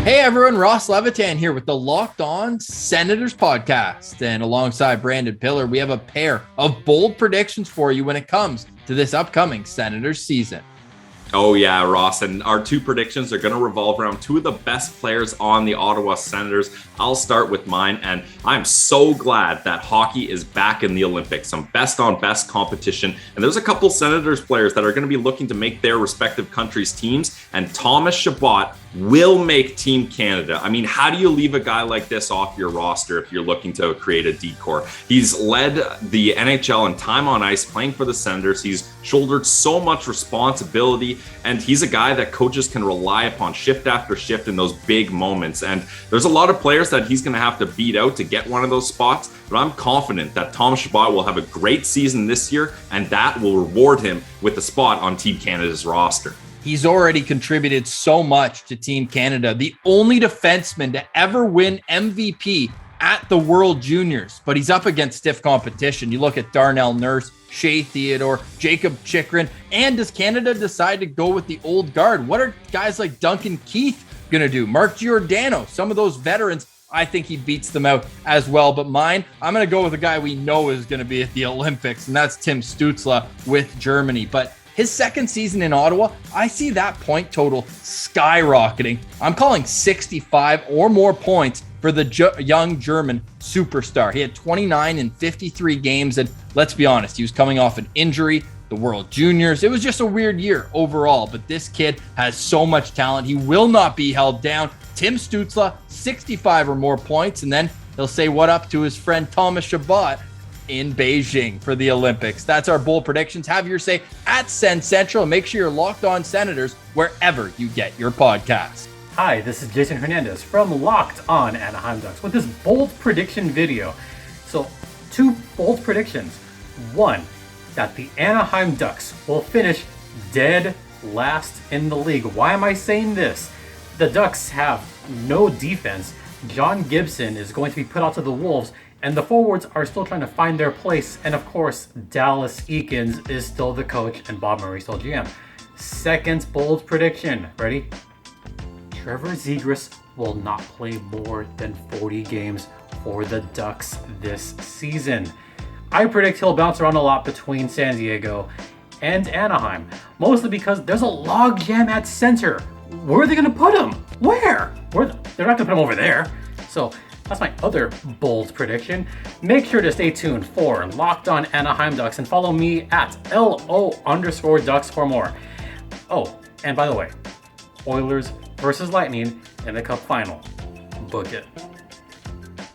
Hey everyone, Ross Levitan here with the Locked On Senators podcast. And alongside Brandon Pillar, we have a pair of bold predictions for you when it comes to this upcoming Senators season. Oh yeah, Ross, and our two predictions are going to revolve around two of the best players on the Ottawa Senators. I'll start with mine, and I'm so glad that hockey is back in the Olympics, some best on best competition. And there's a couple Senators players that are going to be looking to make their respective countries' teams, and Thomas Chabot will make Team Canada. I mean, how do you leave a guy like this off your roster if you're looking to create a decor? He's led the NHL in time on ice playing for the Senators. He's shouldered so much responsibility, and he's a guy that coaches can rely upon shift after shift in those big moments. And there's a lot of players that he's going to have to beat out to get one of those spots, but I'm confident that Thomas Chabot will have a great season this year, and that will reward him with a spot on Team Canada's roster. He's already contributed so much to Team Canada, the only defenseman to ever win MVP at the World Juniors, but he's up against stiff competition. You look at Darnell Nurse, Shea Theodore, Jacob Chychrun, and does Canada decide to go with the old guard? What are guys like Duncan Keith going to do? Mark Giordano, some of those veterans, I think he beats them out as well. But mine, I'm going to go with a guy we know is going to be at the Olympics, and that's Tim Stützle with Germany. But his second season in Ottawa, I see that point total skyrocketing. I'm calling 65 or more points for the young German superstar. He had 29 in 53 games, and let's be honest, he was coming off an injury, the World Juniors. It was just a weird year overall, but this kid has so much talent. He will not be held down. Tim Stützle, 65 or more points, and then he'll say what up to his friend Thomas Chabot in Beijing for the Olympics. That's our bold predictions. Have your say at Sen Central. Make sure you're locked on Senators wherever you get your podcasts. Hi, this is Jason Hernandez from Locked On Anahiem Ducks with this bold prediction video. So, two bold predictions. One, that the Anahiem Ducks will finish dead last in the league. Why am I saying this? The Ducks have no defense. John Gibson is going to be put out to the Wolves, and the forwards are still trying to find their place. And of course, Dallas Eakins is still the coach and Bob Murray still GM. Second bold prediction. Ready? Trevor Zegras will not play more than 40 games for the Ducks this season. I predict he'll bounce around a lot between San Diego and Anaheim, mostly because there's a logjam at center. Where are they going to put him? Where? They're not going to put him over there. So that's my other bold prediction. Make sure to stay tuned for Locked On Anahiem Ducks and follow me at LO_Ducks for more. Oh, and by the way, Oilers versus Lightning in the Cup final. Book it.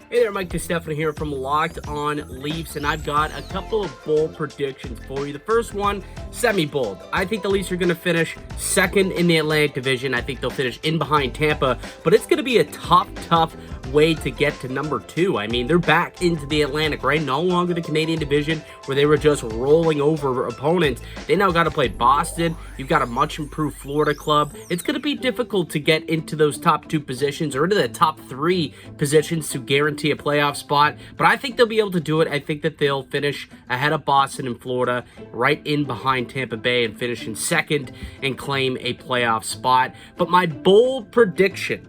Hey there, Mike DeStefano here from Locked On Leafs, and I've got a couple of bold predictions for you. The first one, semi-bold. I think the Leafs are going to finish second in the Atlantic Division. I think they'll finish in behind Tampa, but it's going to be a tough way to get to number 2. I mean, they're back into the Atlantic, right? No longer the Canadian Division where they were just rolling over opponents. They now got to play Boston. You've got a much improved Florida club. It's going to be difficult to get into those top 2 positions or into the top 3 positions to guarantee a playoff spot, but I think they'll be able to do it. I think that they'll finish ahead of Boston and Florida, right in behind Tampa Bay, and finish in second and claim a playoff spot. But my bold prediction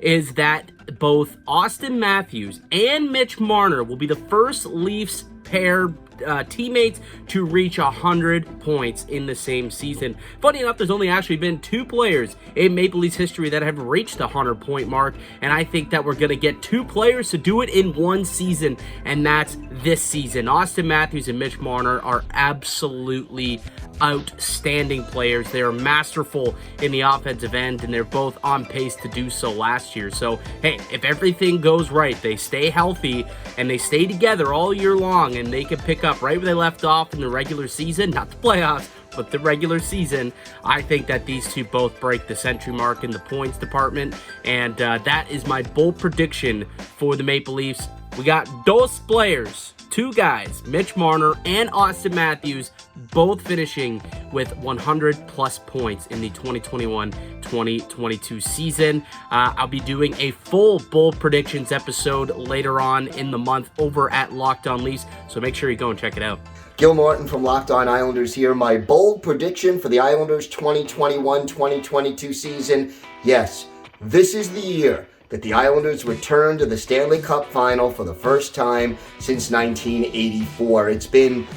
is that both Austin Matthews and Mitch Marner will be the first Leafs pair teammates to reach 100 points in the same season. Funny enough, there's only actually been 2 players in Maple Leafs history that have reached the 100-point mark, and I think that we're going to get 2 players to do it in one season, and that's this season. Austin Matthews and Mitch Marner are absolutely outstanding players. They are masterful in the offensive end, and they're both on pace to do so last year. So, hey, if everything goes right, they stay healthy, and they stay together all year long, and they can pick up right where they left off in the regular season, not the playoffs, but the regular season. I think that these two both break the century mark in the points department, and that is my bold prediction for the Maple Leafs. We got those players, 2 guys, Mitch Marner and Austin Matthews, both finishing with 100 plus points in the 2021-2022 season. I'll be doing a full bold predictions episode later on in the month over at Locked On Leafs, so make sure you go and check it out. Gil Morton from Locked On Islanders here. My bold prediction for the Islanders 2021-2022 season. Yes, This is the year that the Islanders return to the Stanley Cup Final for the first time since 1984. It's been,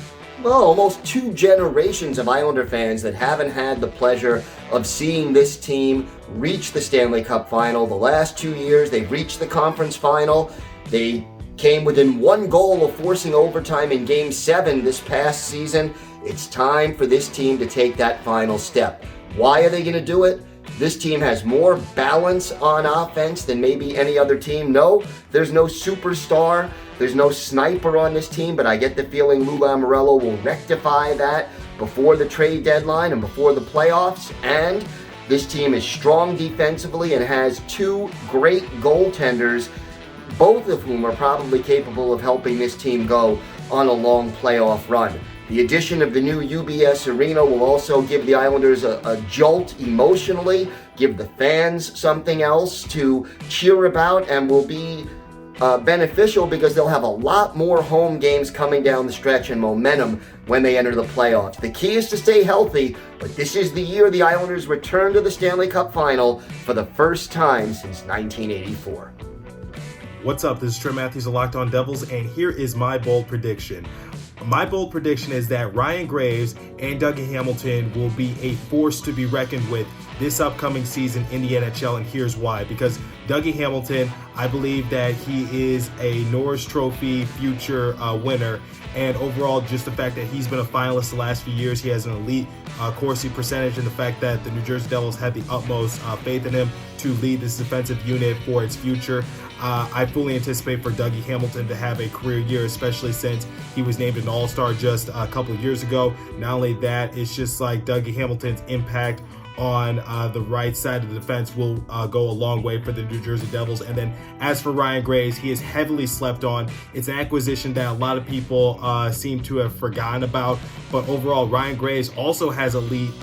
well, almost 2 generations of Islander fans that haven't had the pleasure of seeing this team reach the Stanley Cup Final. The last 2 years, they've reached the conference final. They came within 1 goal of forcing overtime in Game 7 this past season. It's time for this team to take that final step. Why are they going to do it? This team has more balance on offense than maybe any other team. No, there's no superstar. There's no sniper on this team, but I get the feeling Lou Lamoriello will rectify that before the trade deadline and before the playoffs. And this team is strong defensively and has 2 great goaltenders, both of whom are probably capable of helping this team go on a long playoff run. The addition of the new UBS Arena will also give the Islanders a jolt emotionally, give the fans something else to cheer about, and will be beneficial because they'll have a lot more home games coming down the stretch and momentum when they enter the playoffs. The key is to stay healthy, but this is the year the Islanders return to the Stanley Cup Final for the first time since 1984. What's up? This is Trey Matthews of Locked On Devils, and here is my bold prediction. My bold prediction is that Ryan Graves and Dougie Hamilton will be a force to be reckoned with this upcoming season in the NHL, and here's why. Because Dougie Hamilton, I believe that he is a Norris Trophy future winner, and overall just the fact that he's been a finalist the last few years, he has an elite Corsi percentage, and the fact that the New Jersey Devils had the utmost faith in him to lead this defensive unit for its future. I fully anticipate for Dougie Hamilton to have a career year, especially since he was named an All-Star just a couple of years ago. Not only that, it's just like Dougie Hamilton's impact on the right side of the defense will go a long way for the New Jersey Devils. And then as for Ryan Graves, he is heavily slept on. It's an acquisition that a lot of people seem to have forgotten about. But overall, Ryan Graves also has elite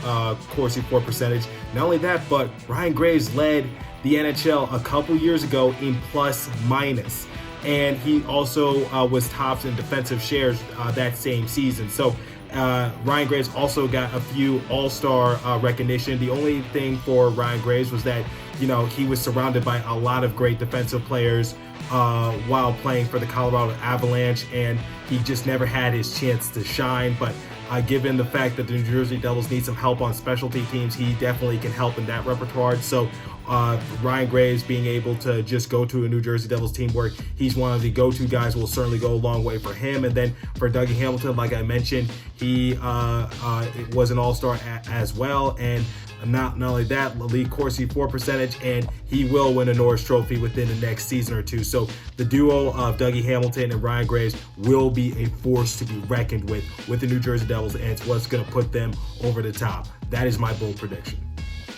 Corsi for percentage. Not only that, but Ryan Graves led the NHL a couple years ago in plus minus. And he also was tops in defensive shares that same season. So Ryan Graves also got a few all-star recognition. The only thing for Ryan Graves was that, you know, he was surrounded by a lot of great defensive players while playing for the Colorado Avalanche, and he just never had his chance to shine. But given the fact that the New Jersey Devils need some help on specialty teams, he definitely can help in that repertoire. So Ryan Graves being able to just go to a New Jersey Devils team where he's one of the go-to guys will certainly go a long way for him. And then for Dougie Hamilton, like I mentioned, he was an all-star as well. And not only that, elite Corsi for percentage, and he will win a Norris Trophy within the next season or two. So the duo of Dougie Hamilton and Ryan Graves will be a force to be reckoned with the New Jersey Devils, and it's what's going to put them over the top. That is my bold prediction.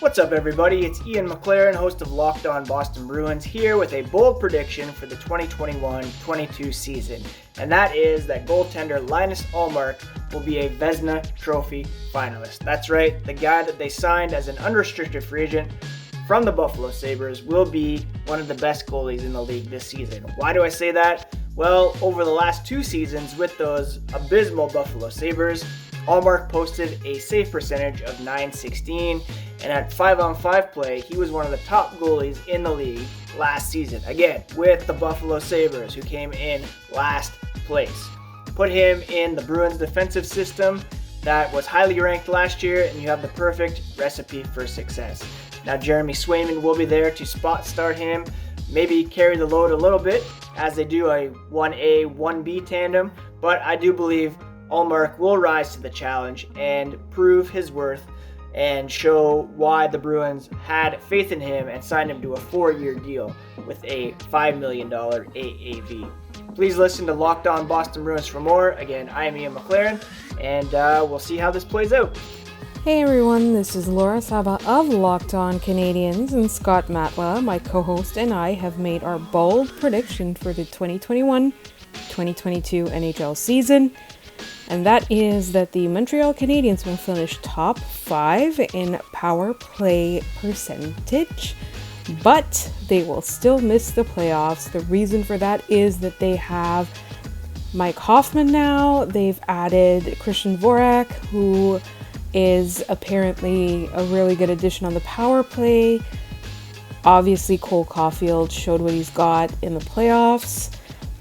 What's up, everybody? It's Ian McLaren, host of Locked On Boston Bruins, here with a bold prediction for the 2021-22 season. And that is that goaltender Linus Ullmark will be a Vezina Trophy finalist. That's right, the guy that they signed as an unrestricted free agent from the Buffalo Sabres will be one of the best goalies in the league this season. Why do I say that? Well, over the last 2 seasons with those abysmal Buffalo Sabres, Ullmark posted a save percentage of .916, and at 5-on-5 play, he was one of the top goalies in the league last season. Again, with the Buffalo Sabres, who came in last place. Put him in the Bruins defensive system that was highly ranked last year, and you have the perfect recipe for success. Now, Jeremy Swayman will be there to spot start him, maybe carry the load a little bit, as they do a 1A, 1B tandem, but I do believe Ullmark will rise to the challenge and prove his worth and show why the Bruins had faith in him and signed him to a 4-year deal with a $5 million AAV. Please listen to Locked On Boston Bruins for more. Again, I am Ian McLaren, and we'll see how this plays out. Hey everyone, this is Laura Saba of Locked On Canadiens, and Scott Matla, my co-host, and I have made our bold prediction for the 2021-2022 NHL season. And that is that the Montreal Canadiens will finish top 5 in power play percentage, but they will still miss the playoffs. The reason for that is that they have Mike Hoffman now. They've added Christian Dvorak, who is apparently a really good addition on the power play. Obviously, Cole Caulfield showed what he's got in the playoffs.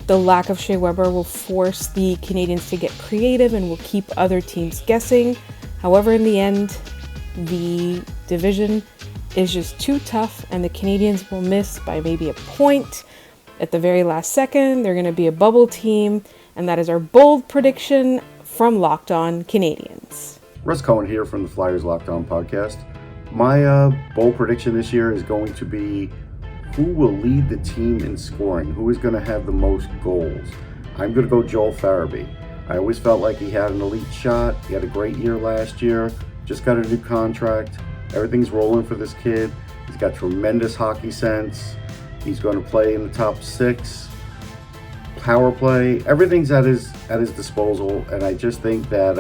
The lack of Shea Weber will force the Canadiens to get creative and will keep other teams guessing. However, in the end, the division is just too tough, and the Canadiens will miss by maybe a point at the very last second. They're going to be a bubble team, and that is our bold prediction from Locked On Canadiens. Russ Cohen here from the Flyers Locked On podcast. My bold prediction this year is going to be who will lead the team in scoring, who is going to have the most goals. I'm going to go Joel Farabee. I always felt like he had an elite shot. He had a great year last year, just got a new contract. Everything's rolling for this kid. He's got tremendous hockey sense. He's going to play in the top 6. Power play, everything's at his disposal, and I just think that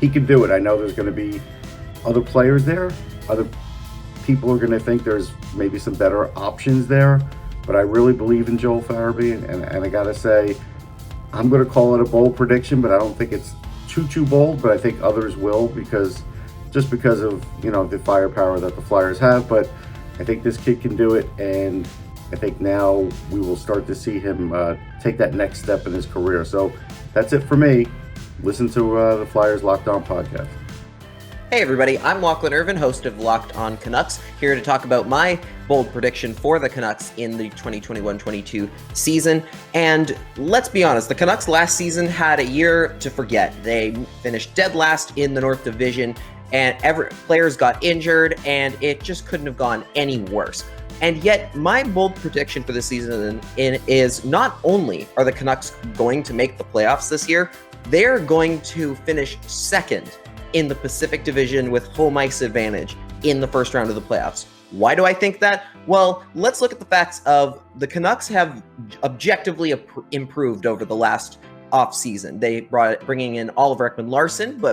he can do it. I know there's going to be other players there. Other people are going to think there's maybe some better options there, but I really believe in Joel Farabee, and I got to say, I'm going to call it a bold prediction, but I don't think it's too bold, but I think others will because of, the firepower that the Flyers have. But I think this kid can do it, and I think now we will start to see him take that next step in his career. So that's it for me. Listen to the Flyers Locked On podcast. Hey everybody, I'm Lachlan Irvin, host of Locked On Canucks, here to talk about my bold prediction for the Canucks in the 2021-22 season. And let's be honest, the Canucks last season had a year to forget. They finished dead last in the North Division, and players got injured, and it just couldn't have gone any worse. And yet, my bold prediction for this season is not only are the Canucks going to make the playoffs this year, they're going to finish second in the Pacific Division with home ice advantage in the first round of the playoffs. Why do I think that? Well, let's look at the facts of the Canucks have objectively improved over the last offseason. They bringing in Oliver Ekman-Larsson,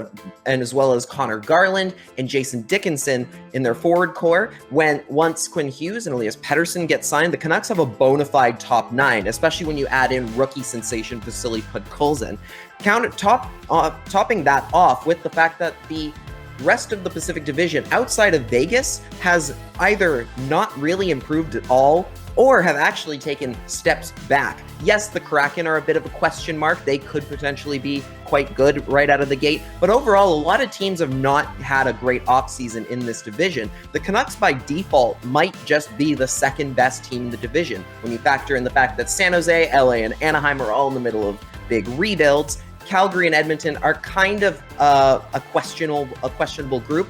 and as well as Connor Garland and Jason Dickinson in their forward core. Once Quinn Hughes and Elias Pettersson get signed, the Canucks have a bona fide top 9, especially when you add in rookie sensation Vasily Podkolzin. Topping that off with the fact that the rest of the Pacific Division outside of Vegas has either not really improved at all or have actually taken steps back. Yes, the Kraken are a bit of a question mark. They could potentially be quite good right out of the gate, but overall, a lot of teams have not had a great offseason in this division. The Canucks, by default, might just be the second best team in the division when you factor in the fact that San Jose, LA, and Anaheim are all in the middle of big rebuilds. Calgary and Edmonton are kind of a questionable group.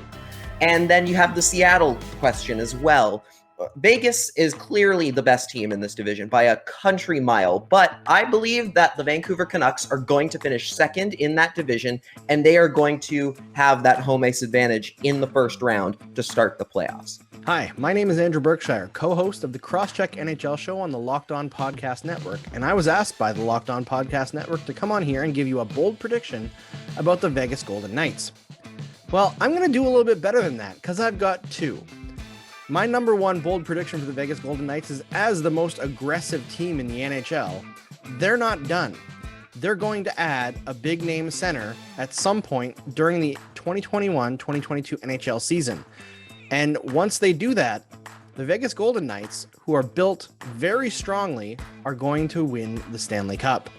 And then you have the Seattle question as well. Vegas is clearly the best team in this division by a country mile, but I believe that the Vancouver Canucks are going to finish second in that division, and they are going to have that home ice advantage in the first round to start the playoffs. Hi, my name is Andrew Berkshire, co-host of the Crosscheck NHL show on the Locked On Podcast Network, and I was asked by the Locked On Podcast Network to come on here and give you a bold prediction about the Vegas Golden Knights. Well, I'm going to do a little bit better than that, because I've got two. My number one bold prediction for the Vegas Golden Knights is, as the most aggressive team in the NHL, they're not done. They're going to add a big name center at some point during the 2021-2022 NHL season. And once they do that, the Vegas Golden Knights, who are built very strongly, are going to win the Stanley Cup.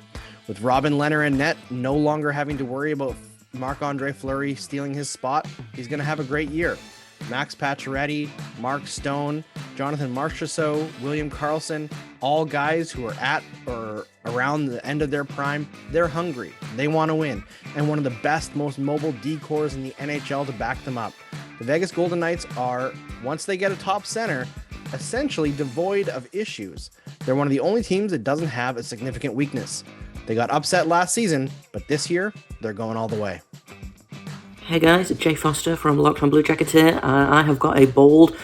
With Robin Lehner in net, no longer having to worry about Marc-Andre Fleury stealing his spot, he's going to have a great year. Max Pacioretty, Mark Stone, Jonathan Marchessault, William Karlsson, all guys who are at or around the end of their prime. They're hungry. They want to win. And one of the best, most mobile D-cores in the NHL to back them up. The Vegas Golden Knights are, once they get a top center, essentially devoid of issues. They're one of the only teams that doesn't have a significant weakness. They got upset last season, but this year, they're going all the way. Hey guys, it's Jay Foster from Locked On Blue Jackets here. I have got a bold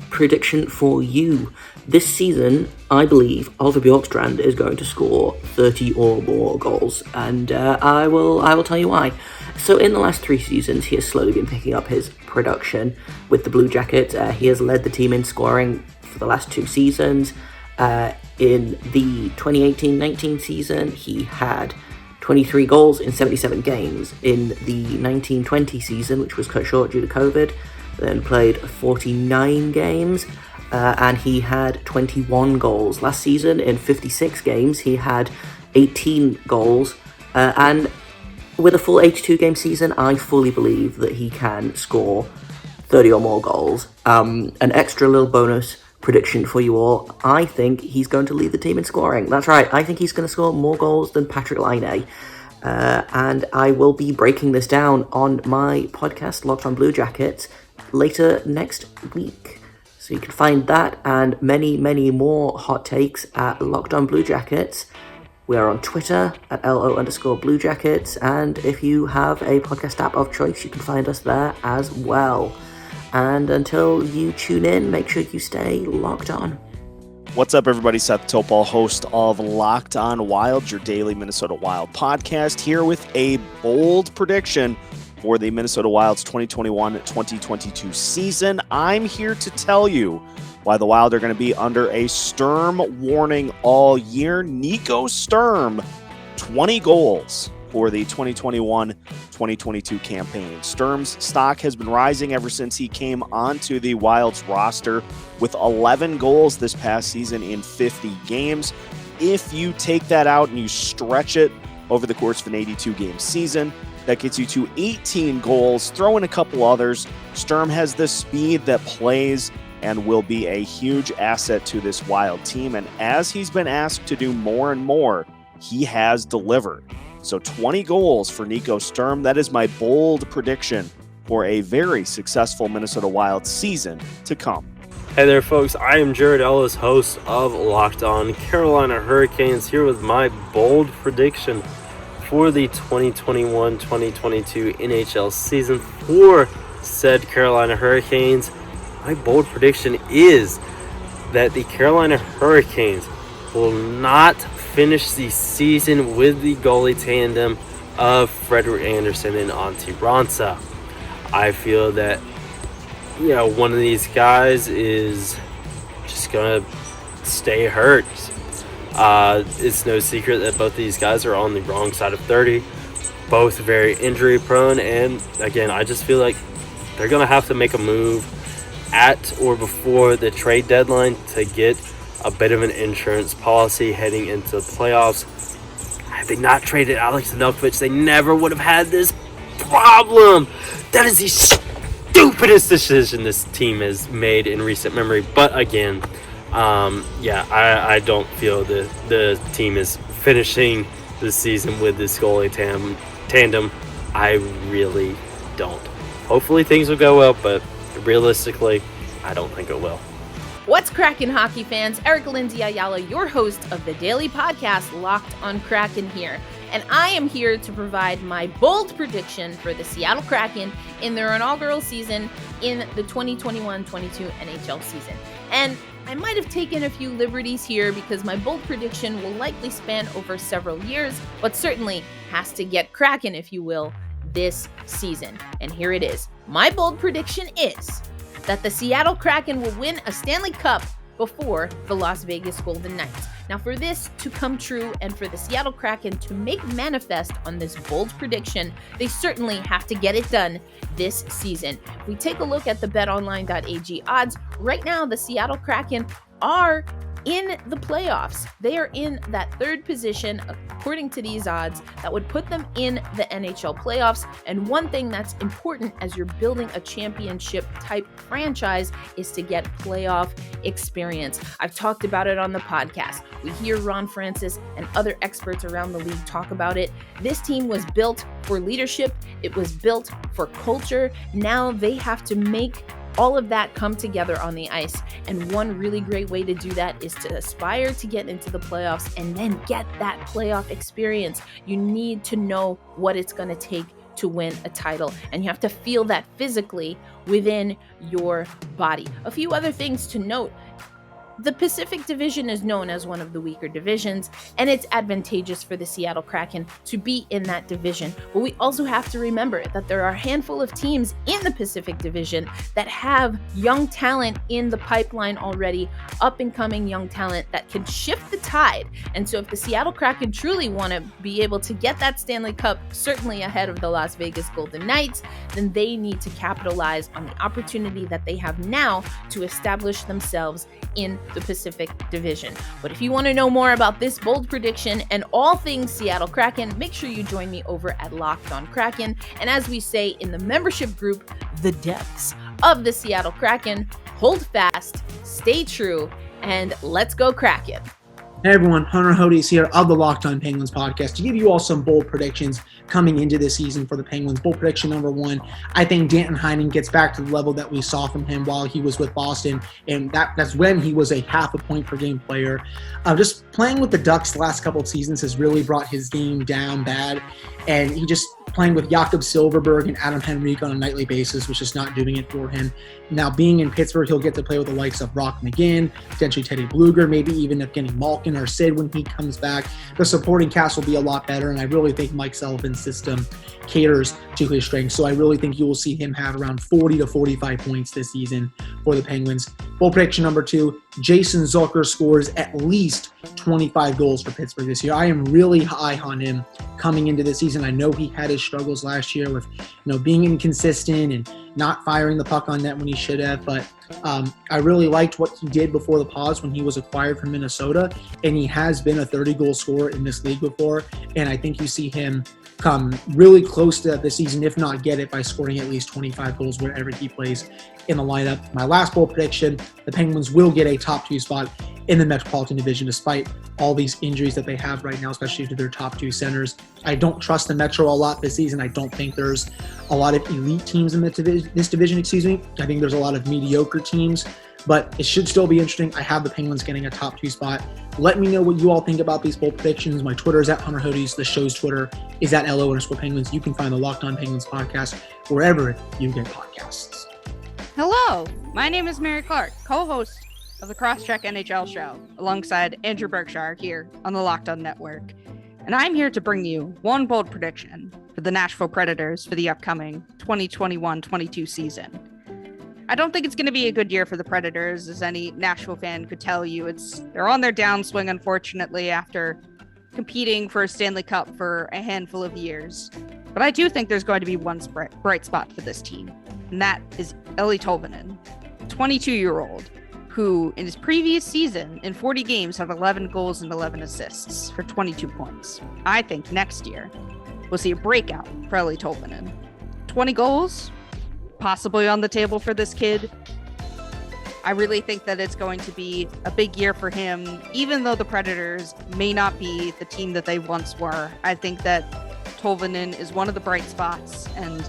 prediction for you. This season, I believe Oliver Bjorkstrand is going to score 30 or more goals, and I will tell you why. So in the last 3 seasons, he has slowly been picking up his production with the Blue Jackets. He has led the team in scoring for the last 2 seasons. In the 2018-19 season, he had 23 goals in 77 games. In the 1920 season, which was cut short due to COVID, then played 49 games. and he had 21 goals. Last season, in 56 games, he had 18 goals, and with a full 82-game season, I fully believe that he can score 30 or more goals. An extra little bonus prediction for you all. I think he's going to lead the team in scoring. That's right, I think he's going to score more goals than Patrick Laine. And I will be breaking this down on my podcast, Locked on Blue Jackets, later next week. So you can find that and many, many more hot takes at Locked on Blue Jackets. We are on Twitter at LO_Blue Jackets, and if you have a podcast app of choice, you can find us there as well. And until you tune in, make sure you stay locked on. What's up, everybody? Seth Topol, host of Locked on Wild, your daily Minnesota Wild podcast, here with a bold prediction for the Minnesota Wild's 2021-2022 season. I'm here to tell you why the Wild are going to be under a Sturm warning all year. Nico Sturm, 20 goals for the 2021-2022 campaign. Sturm's stock has been rising ever since he came onto the Wild's roster with 11 goals this past season in 50 games. If you take that out and you stretch it over the course of an 82-game season, that gets you to 18 goals. Throw in a couple others. Sturm has the speed that plays and will be a huge asset to this Wild team. And as he's been asked to do more and more, he has delivered. So 20 goals for Nico Sturm. That is my bold prediction for a very successful Minnesota Wild season to come. Hey there, folks. I am Jared Ellis, host of Locked On Carolina Hurricanes, here with my bold prediction for the 2021-2022 NHL season for said Carolina Hurricanes. My bold prediction is that the Carolina Hurricanes will not finish the season with the goalie tandem of Frederik Andersen and Antti Raanta. I feel that, one of these guys is just going to stay hurt. It's no secret that both these guys are on the wrong side of 30, both very injury prone, and again, I just feel like they're going to have to make a move at or before the trade deadline to get a bit of an insurance policy heading into the playoffs. Had they not traded Alex Nedeljkovic, they never would have had this problem. That is the stupidest decision this team has made in recent memory. But again, I don't feel that the team is finishing the season with this goalie tandem. I really don't. Hopefully things will go well, but realistically, I don't think it will. What's crackin', hockey fans? Eric Lindsay Ayala, your host of the daily podcast Locked on Kraken here. And I am here to provide my bold prediction for the Seattle Kraken in their inaugural season in the 2021-22 NHL season. And I might have taken a few liberties here because my bold prediction will likely span over several years, but certainly has to get Kraken, if you will, this season. And here it is. My bold prediction is that the Seattle Kraken will win a Stanley Cup before the Las Vegas Golden Knights. Now, for this to come true and for the Seattle Kraken to make manifest on this bold prediction, they certainly have to get it done this season. If we take a look at the betonline.ag odds, right now the Seattle Kraken are in the playoffs. They are in that third position, according to these odds, that would put them in the NHL playoffs. And one thing that's important as you're building a championship type franchise is to get playoff experience. I've talked about it on the podcast. We hear Ron Francis and other experts around the league talk about it. This team was built for leadership. It was built for culture. Now they have to make all of that come together on the ice. And one really great way to do that is to aspire to get into the playoffs and then get that playoff experience. You need to know what it's going to take to win a title, and you have to feel that physically within your body. A few other things to note. The Pacific Division is known as one of the weaker divisions, and it's advantageous for the Seattle Kraken to be in that division. But we also have to remember that there are a handful of teams in the Pacific Division that have young talent in the pipeline already, up-and-coming young talent that can shift the tide. And so if the Seattle Kraken truly want to be able to get that Stanley Cup, certainly ahead of the Las Vegas Golden Knights, then they need to capitalize on the opportunity that they have now to establish themselves in the Pacific Division. But if you want to know more about this bold prediction and all things Seattle Kraken, make sure you join me over at Locked On Kraken. And as we say in the membership group, the depths of the Seattle Kraken, hold fast, stay true, and let's go Kraken. Hey everyone, Hunter Hodes here of the Locked On Penguins podcast to give you all some bold predictions coming into this season for the Penguins. Bold prediction number 1, I think Danton Heinen gets back to the level that we saw from him while he was with Boston, and that's when he was a half a point per game player. Just playing with the Ducks the last couple of seasons has really brought his game down bad, and he just playing with Jakob Silfverberg and Adam Henrique on a nightly basis was just not doing it for him. Now, being in Pittsburgh, he'll get to play with the likes of Brock McGinn, potentially Teddy Bluger, maybe even Evgeny Malkin or Sid when he comes back. The supporting cast will be a lot better, and I really think Mike Sullivan's system caters to his strengths. So I really think you will see him have around 40 to 45 points this season for the Penguins. Bold prediction number 2, Jason Zucker scores at least 25 goals for Pittsburgh this year. I am really high on him coming into this season. I know he had his struggles last year with being inconsistent and not firing the puck on net when he should have, but I really liked what he did before the pause when he was acquired from Minnesota, and he has been a 30-goal scorer in this league before, and I think you see him come really close to that this season, if not get it, by scoring at least 25 goals wherever he plays in the lineup. My last bold prediction, the Penguins will get a top 2 spot in the Metropolitan Division despite all these injuries that they have right now, especially to their top 2 centers. I don't trust the Metro a lot this season. I don't think there's a lot of elite teams in this division. I think there's a lot of mediocre teams, but it should still be interesting. I have the Penguins getting a top 2 spot. Let me know what you all think about these bold predictions. My Twitter is at Hunter Hodes. The show's Twitter is at LO_Penguins. You can find the Locked On Penguins podcast wherever you get podcasts. Hello, my name is Mary Clark, co-host of the Crosscheck NHL show, alongside Andrew Berkshire here on the Locked On Network. And I'm here to bring you one bold prediction for the Nashville Predators for the upcoming 2021-22 season. I don't think it's going to be a good year for the Predators, as any Nashville fan could tell you. They're on their downswing, unfortunately, after competing for a Stanley Cup for a handful of years. But I do think there's going to be one bright spot for this team, and that is Eeli Tolvanen, a 22-year-old who, in his previous season, in 40 games, had 11 goals and 11 assists for 22 points. I think next year we'll see a breakout for Eeli Tolvanen. 20 goals, possibly on the table for this kid. I really think that it's going to be a big year for him, even though the Predators may not be the team that they once were. I think that Tolvanen is one of the bright spots and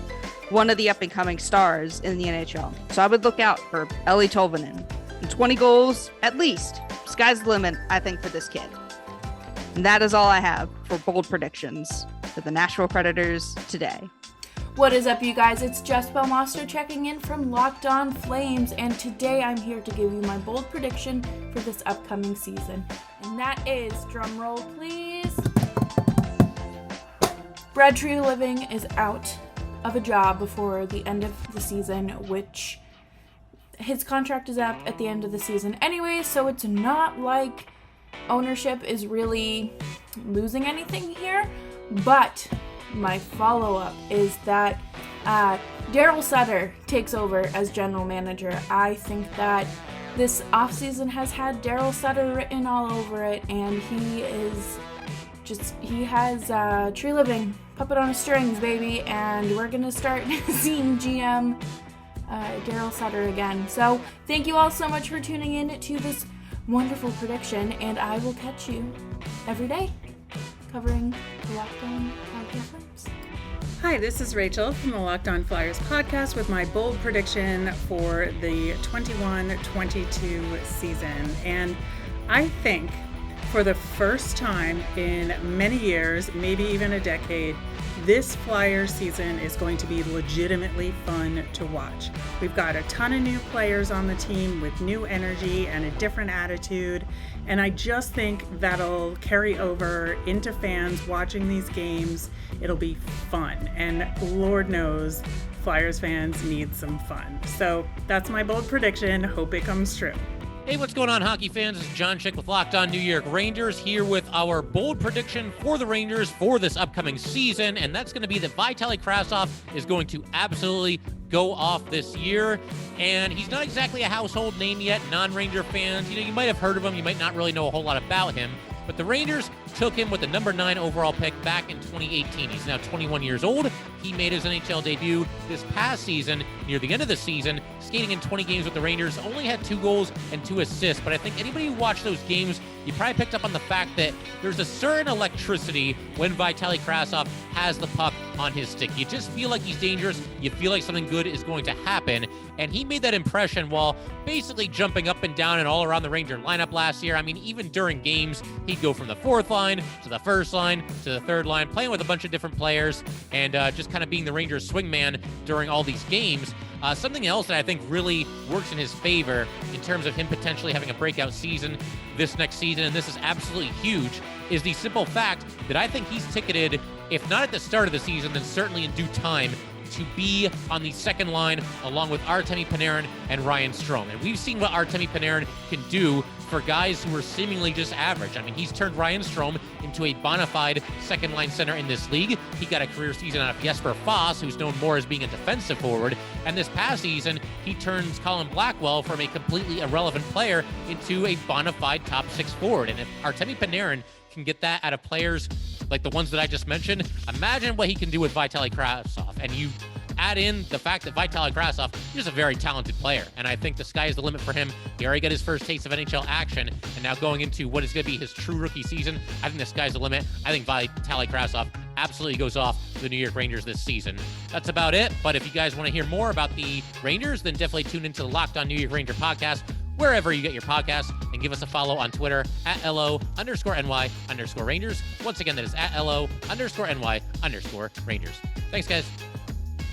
one of the up-and-coming stars in the NHL. So I would look out for Eeli Tolvanen. 20 goals, at least. Sky's the limit, I think, for this kid. And that is all I have for bold predictions for the Nashville Predators today. What is up, you guys? It's Jess Belmoster checking in from Locked On Flames, and today I'm here to give you my bold prediction for this upcoming season. And that is, drumroll please, Brad Treliving is out of a job before the end of the season, which his contract is up at the end of the season anyway, so it's not like ownership is really losing anything here. But my follow-up is that Daryl Sutter takes over as general manager. I think that this offseason has had Daryl Sutter written all over it, and he has Treliving puppet on his strings, baby, and we're gonna start seeing GM Daryl Sutter again. So thank you all so much for tuning in to this wonderful prediction, and I will catch you every day covering the Locked On Podcast Flames. Hi, this is Rachel from the Locked On Flyers podcast with my bold prediction for the 21-22 season. And I think For the first time in many years, maybe even a decade, this Flyers season is going to be legitimately fun to watch. We've got a ton of new players on the team with new energy and a different attitude, and I just think that'll carry over into fans watching these games. It'll be fun, and Lord knows Flyers fans need some fun. So that's my bold prediction. Hope it comes true. Hey, what's going on, hockey fans? This is John Chick with Locked On New York Rangers here with our bold prediction for the Rangers for this upcoming season, and that's going to be that Vitaly Krasov is going to absolutely go off this year, and he's not exactly a household name yet. Non-Ranger fans, you might have heard of him, you might not really know a whole lot about him, but the Rangers took him with the number 9 overall pick back in 2018. He's now 21 years old. He made his NHL debut this past season, near the end of the season, skating in 20 games with the Rangers, only had 2 goals and 2 assists. But I think anybody who watched those games, you probably picked up on the fact that there's a certain electricity when Vitaly Krasov has the puck on his stick. You just feel like he's dangerous. You feel like something good is going to happen. And he made that impression while basically jumping up and down and all around the Ranger lineup last year. I mean, even during games, he'd go from the 4th line to the 1st line to the 3rd line, playing with a bunch of different players and just kind of being the Rangers swingman during all these games. Something else that I think really works in his favor in terms of him potentially having a breakout season this next season, and this is absolutely huge, is the simple fact that I think he's ticketed, if not at the start of the season, then certainly in due time, to be on the 2nd line along with Artemi Panarin and Ryan Strome. And we've seen what Artemi Panarin can do for guys who are seemingly just average. I mean, he's turned Ryan Strome into a bona fide 2nd line center in this league. He got a career season out of Jesper Foss, who's known more as being a defensive forward. And this past season, he turns Colin Blackwell from a completely irrelevant player into a bona fide top 6 forward. And if Artemi Panarin can get that out of players like the ones that I just mentioned, imagine what he can do with Vitaly Krasov. And you add in the fact that Vitaly Krasov is a very talented player, and I think the sky is the limit for him. He already got his first taste of NHL action, and now going into what is going to be his true rookie season, I think the sky's the limit. I think Vitaly Krasov absolutely goes off the New York Rangers this season. That's about it, but if you guys want to hear more about the Rangers, then definitely tune into the Locked On New York Ranger podcast, wherever you get your podcasts, and give us a follow on Twitter at LO_NY_Rangers. Once again, that is at LO_NY_Rangers. Thanks, guys.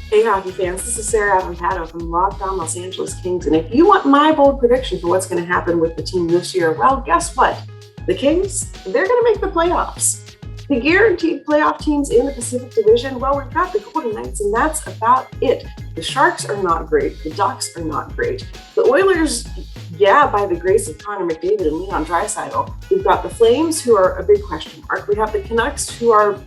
Hey, hockey fans, this is Sarah Avampato from Locked On Los Angeles Kings, and if you want my bold prediction for what's going to happen with the team this year, well, guess what? The Kings, they're going to make the playoffs. The guaranteed playoff teams in the Pacific Division, well, we've got the Golden Knights, and that's about it. The Sharks are not great. The Ducks are not great. The Oilers, yeah, by the grace of Connor McDavid and Leon Draisaitl. We've got the Flames, who are a big question mark. We have the Canucks, who are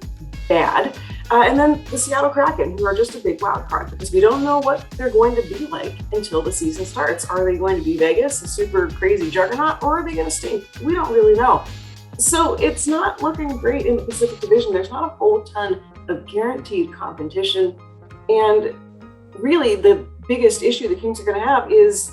bad. And then the Seattle Kraken, who are just a big wild card, because we don't know what they're going to be like until the season starts. Are they going to be Vegas, a super crazy juggernaut, or are they going to stink? We don't really know. So it's not looking great in the Pacific Division. There's not a whole ton of guaranteed competition. And really, the biggest issue the Kings are going to have is,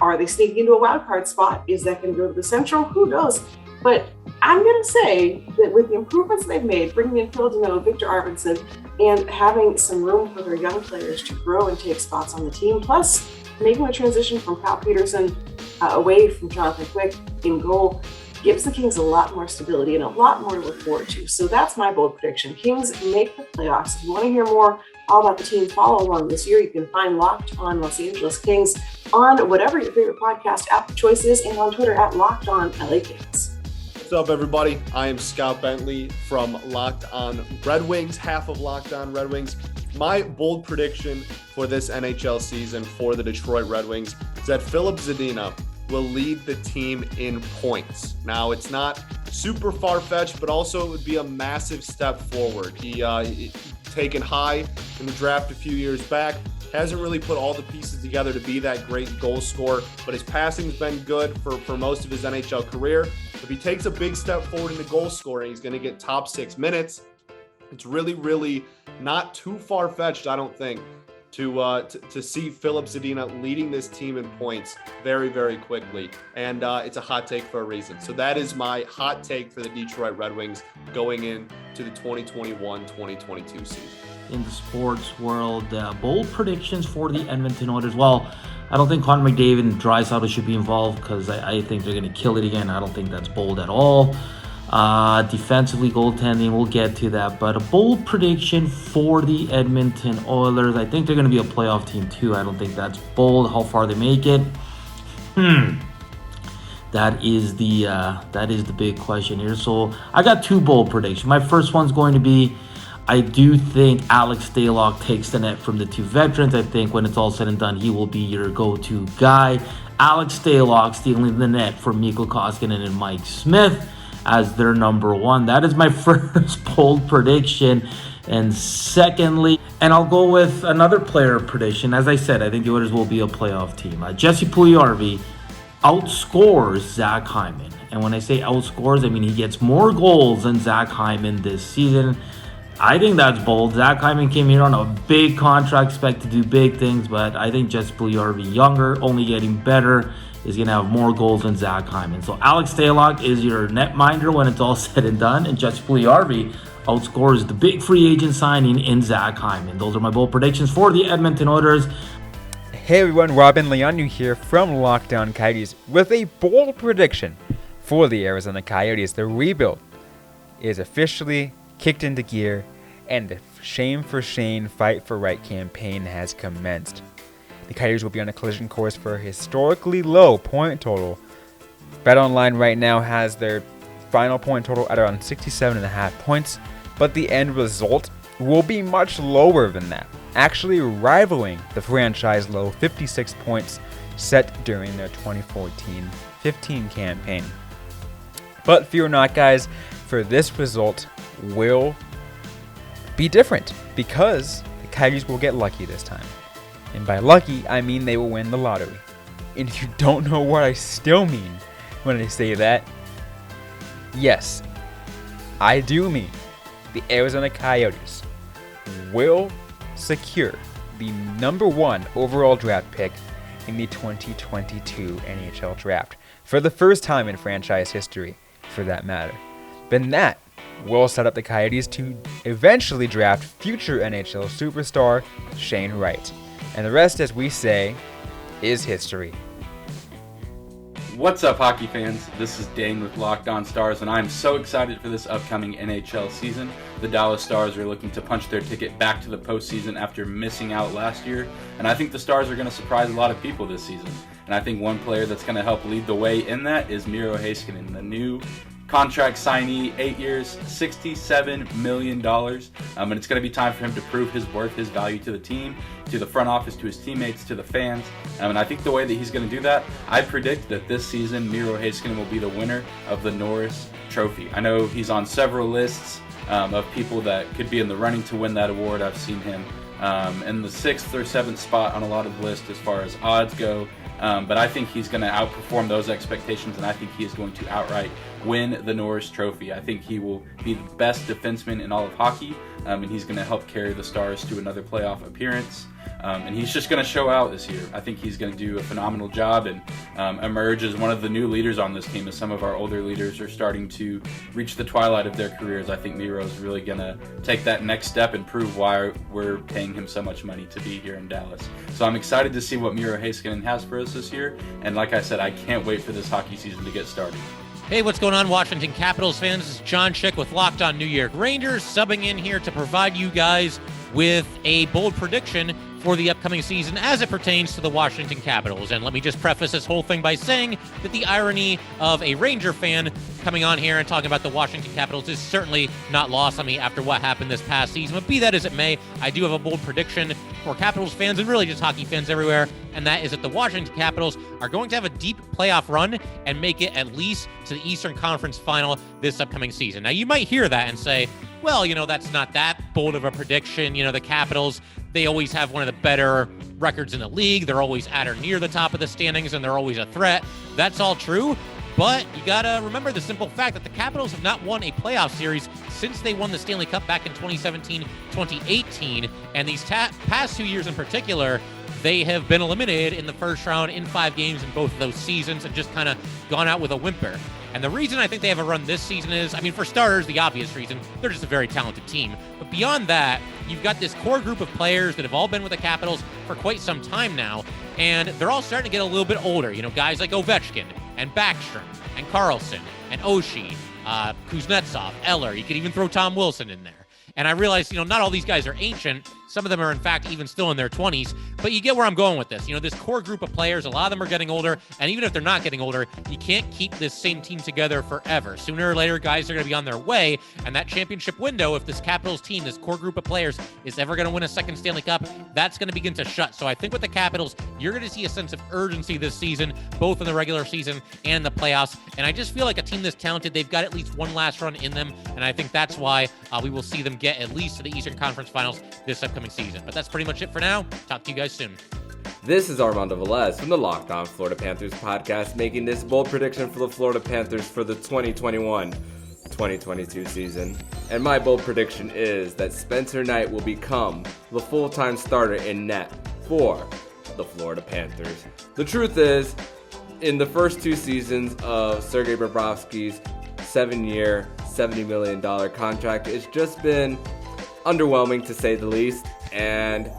are they sneaking into a wild card spot? Is that going to go to the Central? Who knows? But I'm going to say that with the improvements they've made, bringing in Phil Deneau, Victor Arvidsson, and having some room for their young players to grow and take spots on the team, plus making the transition from Kyle Peterson away from Jonathan Quick in goal, gives the Kings a lot more stability and a lot more to look forward to. So that's my bold prediction. Kings make the playoffs. If you want to hear more all about the team follow along this year, you can find Locked On Los Angeles Kings on whatever your favorite podcast app of choice is, and on Twitter at Locked On LA Kings. What's up, everybody? I am Scott Bentley from Locked On Red Wings, half of Locked On Red Wings. My bold prediction for this NHL season for the Detroit Red Wings is that Filip Zadina will lead the team in points. Now, it's not super far-fetched, but also it would be a massive step forward. He taken high in the draft a few years back, hasn't really put all the pieces together to be that great goal scorer, but his passing's been good for most of his NHL career. If he takes a big step forward in the goal scoring, he's going to get top 6 minutes. It's really, really not too far-fetched, I don't think, to see Filip Zadina leading this team in points very, very quickly. And it's a hot take for a reason. So that is my hot take for the Detroit Red Wings going into the 2021-2022 season. In the sports world, bold predictions for the Edmunton Oilers. Well, I don't think Connor McDavid and Draisaitl should be involved because I think they're going to kill it again. I don't think that's bold at all. Defensively, goaltending, we'll get to that. But a bold prediction for the Edmonton Oilers. I think they're going to be a playoff team too. I don't think that's bold. How far they make it? That is the big question here. So I got 2 bold predictions. My first one's going to be, I do think Alex Stalock takes the net from the 2 veterans. I think when it's all said and done, he will be your go-to guy. Alex Stalock stealing the net from Mikko Koskinen and Mike Smith as their number 1. That is my first bold prediction. And secondly, and I'll go with another player prediction. As I said, I think the Oilers will be a playoff team. Jesse Puljujarvi outscores Zach Hyman. And when I say outscores, I mean he gets more goals than Zach Hyman this season. I think that's bold. Zach Hyman came here on a big contract, expect to do big things, but I think Jesse Puljujarvi, younger, only getting better, is going to have more goals than Zach Hyman. So Alex Stalock is your netminder when it's all said and done, and Jesse Puljujarvi outscores the big free agent signing in Zach Hyman. Those are my bold predictions for the Edmonton Oilers. Hey everyone, Robin Leonu here from Locked On Coyotes with a bold prediction for the Arizona Coyotes. The rebuild is officially kicked into gear, and the Shame for Shane, Fight for Right campaign has commenced. The Coyotes will be on a collision course for a historically low point total. BetOnline right now has their final point total at around 67.5 points, but the end result will be much lower than that, actually rivaling the franchise low 56 points set during their 2014-15 campaign. But fear not, guys, for this result will be different because the Coyotes will get lucky this time. And by lucky, I mean they will win the lottery. And if you don't know what I still mean when I say that, yes, I do mean the Arizona Coyotes will secure the number 1 overall draft pick in the 2022 NHL draft. For the first time in franchise history, for that matter. Then that will set up the Coyotes to eventually draft future NHL superstar Shane Wright. And the rest, as we say, is history. What's up, hockey fans? This is Dane with Locked On Stars, and I'm so excited for this upcoming NHL season. The Dallas Stars are looking to punch their ticket back to the postseason after missing out last year, and I think the Stars are going to surprise a lot of people this season. And I think one player that's going to help lead the way in that is Miro Heiskanen, the new contract signee, 8 years, $67 million. And it's going to be time for him to prove his worth, his value to the team, to the front office, to his teammates, to the fans. And I think the way that he's going to do that, I predict that this season Miro Heiskanen will be the winner of the Norris Trophy. I know he's on several lists of people that could be in the running to win that award. I've seen him in the 6th or 7th spot on a lot of lists as far as odds go. But I think he's going to outperform those expectations, and I think he is going to outright win the Norris Trophy. I think he will be the best defenseman in all of hockey, and he's going to help carry the Stars to another playoff appearance. And he's just going to show out this year. I think he's going to do a phenomenal job and emerge as one of the new leaders on this team, as some of our older leaders are starting to reach the twilight of their careers. I think Miro is really going to take that next step and prove why we're paying him so much money to be here in Dallas. So I'm excited to see what Miro Heiskanen has for us this year. And like I said, I can't wait for this hockey season to get started. Hey, what's going on, Washington Capitals fans? This is John Chick with Locked On New York Rangers, subbing in here to provide you guys with a bold prediction for the upcoming season as it pertains to the Washington Capitals. And let me just preface this whole thing by saying that the irony of a Ranger fan coming on here and talking about the Washington Capitals is certainly not lost on me after what happened this past season. But be that as it may, I do have a bold prediction for Capitals fans and really just hockey fans everywhere, and that is that the Washington Capitals are going to have a deep playoff run and make it at least to the Eastern Conference Final this upcoming season. Now, you might hear that and say, well, that's not that bold of a prediction. The Capitals, they always have one of the better records in the league. They're always at or near the top of the standings, and they're always a threat. That's all true, but you got to remember the simple fact that the Capitals have not won a playoff series since they won the Stanley Cup back in 2017-2018, and these past 2 years in particular, they have been eliminated in the first round in 5 games in both of those seasons and just kind of gone out with a whimper. And the reason I think they have a run this season is, I mean, for starters, the obvious reason, they're just a very talented team. But beyond that, you've got this core group of players that have all been with the Capitals for quite some time now, and they're all starting to get a little bit older. You know, guys like Ovechkin and Backstrom and Karlsson and Oshie, Kuznetsov, Eller. You could even throw Tom Wilson in there. And I realize, you know, not all these guys are ancient. Some of them are, in fact, even still in their 20s. But you get where I'm going with this. You know, this core group of players, a lot of them are getting older. And even if they're not getting older, you can't keep this same team together forever. Sooner or later, guys are going to be on their way. And that championship window, if this Capitals team, this core group of players, is ever going to win a second Stanley Cup, that's going to begin to shut. So I think with the Capitals, you're going to see a sense of urgency this season, both in the regular season and in the playoffs. And I just feel like a team this talented, they've got at least one last run in them. And I think that's why we will see them get at least to the Eastern Conference Finals this upcoming season. But that's pretty much it for now. Talk to you guys soon. This is Armando Velez from the Locked On Florida Panthers podcast, making this bold prediction for the Florida Panthers for the 2021-2022 season. And my bold prediction is that Spencer Knight will become the full-time starter in net for the Florida Panthers. The truth is, in the first two seasons of Sergei Bobrovsky's 7-year, $70 million contract, it's just been underwhelming to say the least, and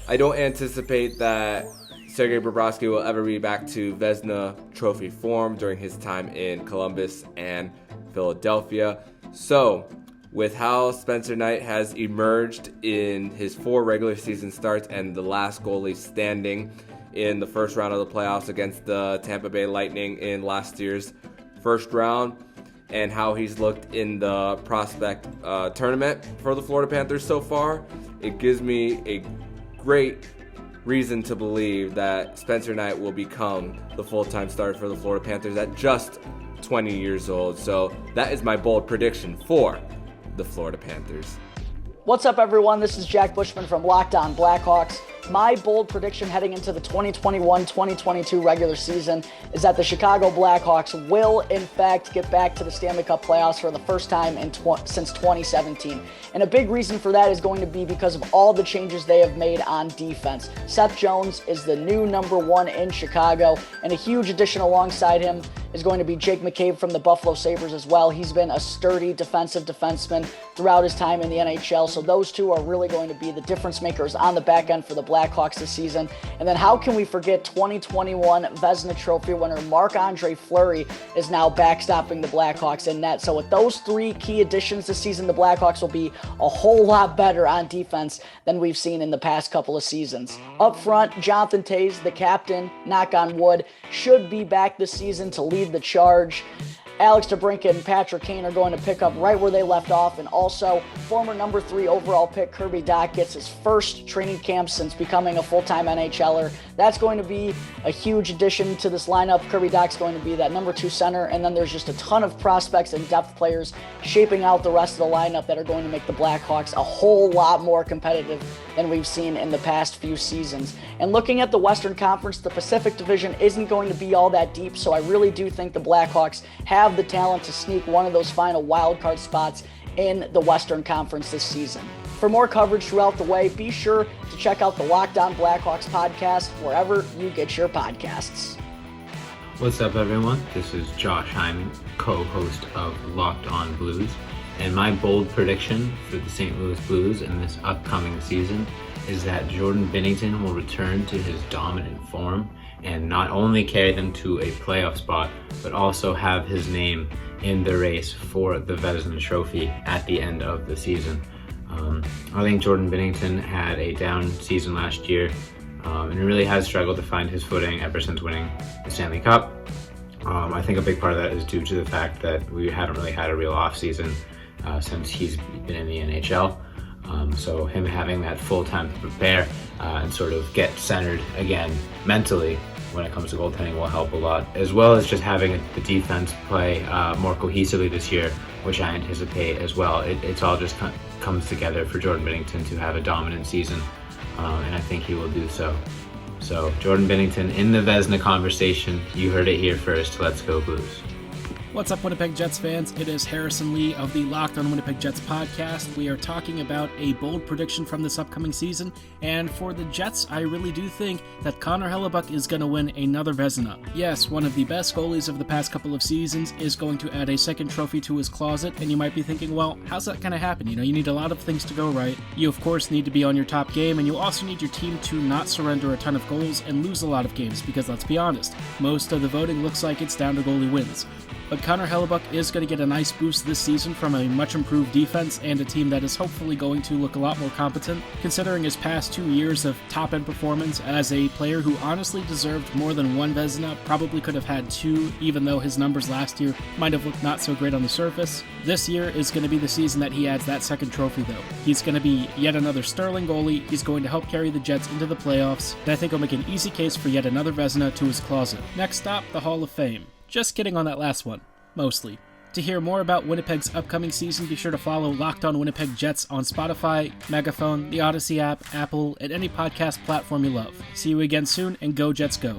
I don't anticipate that Sergei Bobrovsky will ever be back to Vezina Trophy form during his time in Columbus and Philadelphia. So, with how Spencer Knight has emerged in his 4 regular season starts and the last goalie standing in the first round of the playoffs against the Tampa Bay Lightning in last year's first round, and how he's looked in the prospect tournament for the Florida Panthers so far, it gives me a great reason to believe that Spencer Knight will become the full-time starter for the Florida Panthers at just 20 years old. So that is my bold prediction for the Florida Panthers. What's up, everyone? This is Jack Bushman from Locked On Blackhawks. My bold prediction heading into the 2021-2022 regular season is that the Chicago Blackhawks will, in fact, get back to the Stanley Cup playoffs for the first time since 2017. And a big reason for that is going to be because of all the changes they have made on defense. Seth Jones is the new number 1 in Chicago, and a huge addition alongside him is going to be Jake McCabe from the Buffalo Sabres as well. He's been a sturdy defenseman throughout his time in the NHL, so those two are really going to be the difference makers on the back end for the Blackhawks this season. And then how can we forget 2021 Vezina Trophy winner Marc-Andre Fleury is now backstopping the Blackhawks in net. So with those 3 key additions this season, the Blackhawks will be a whole lot better on defense than we've seen in the past couple of seasons. Up front, Jonathan Toews, the captain, knock on wood, should be back this season to lead the charge. Alex DeBrincat and Patrick Kane are going to pick up right where they left off, and also former number 3 overall pick Kirby Dach gets his first training camp since becoming a full-time NHLer. That's going to be a huge addition to this lineup. Kirby Dach's going to be that number 2 center, and then there's just a ton of prospects and depth players shaping out the rest of the lineup that are going to make the Blackhawks a whole lot more competitive than we've seen in the past few seasons. And looking at the Western Conference, the Pacific Division isn't going to be all that deep, so I really do think the Blackhawks have the talent to sneak one of those final wildcard spots in the Western Conference this season. For more coverage throughout the way, be sure to check out the Locked On Blackhawks podcast wherever you get your podcasts. What's up, everyone? This is Josh Hyman, co-host of Locked On Blues, and my bold prediction for the St. Louis Blues in this upcoming season is that Jordan Binnington will return to his dominant form and not only carry them to a playoff spot, but also have his name in the race for the Vezina Trophy at the end of the season. I think Jordan Binnington had a down season last year and really has struggled to find his footing ever since winning the Stanley Cup. I think a big part of that is due to the fact that we haven't really had a real offseason since he's been in the NHL. So him having that full time to prepare and sort of get centered again mentally when it comes to goaltending will help a lot, as well as just having the defense play more cohesively this year, which I anticipate as well. It's all just comes together for Jordan Binnington to have a dominant season, and I think he will do so. So Jordan Binnington in the Vezina conversation. You heard it here first. Let's go Blues. What's up, Winnipeg Jets fans? It is Harrison Lee of the Locked on Winnipeg Jets podcast. We are talking about a bold prediction from this upcoming season, and for the Jets, I really do think that Connor Hellebuyck is going to win another Vezina. Yes, one of the best goalies of the past couple of seasons is going to add a second trophy to his closet, and you might be thinking, well, how's that going to happen? You need a lot of things to go right. You, of course, need to be on your top game, and you also need your team to not surrender a ton of goals and lose a lot of games, because let's be honest, most of the voting looks like it's down to goalie wins. But Connor Hellebuyck is going to get a nice boost this season from a much improved defense and a team that is hopefully going to look a lot more competent, considering his past 2 years of top-end performance as a player who honestly deserved more than one Vezina, probably could have had 2, even though his numbers last year might have looked not so great on the surface. This year is going to be the season that he adds that second trophy, though. He's going to be yet another sterling goalie, he's going to help carry the Jets into the playoffs, and I think he'll make an easy case for yet another Vezina to his closet. Next stop, the Hall of Fame. Just kidding on that last one. Mostly. To hear more about Winnipeg's upcoming season, be sure to follow Locked On Winnipeg Jets on Spotify, Megaphone, the Odyssey app, Apple, and any podcast platform you love. See you again soon, and go Jets go.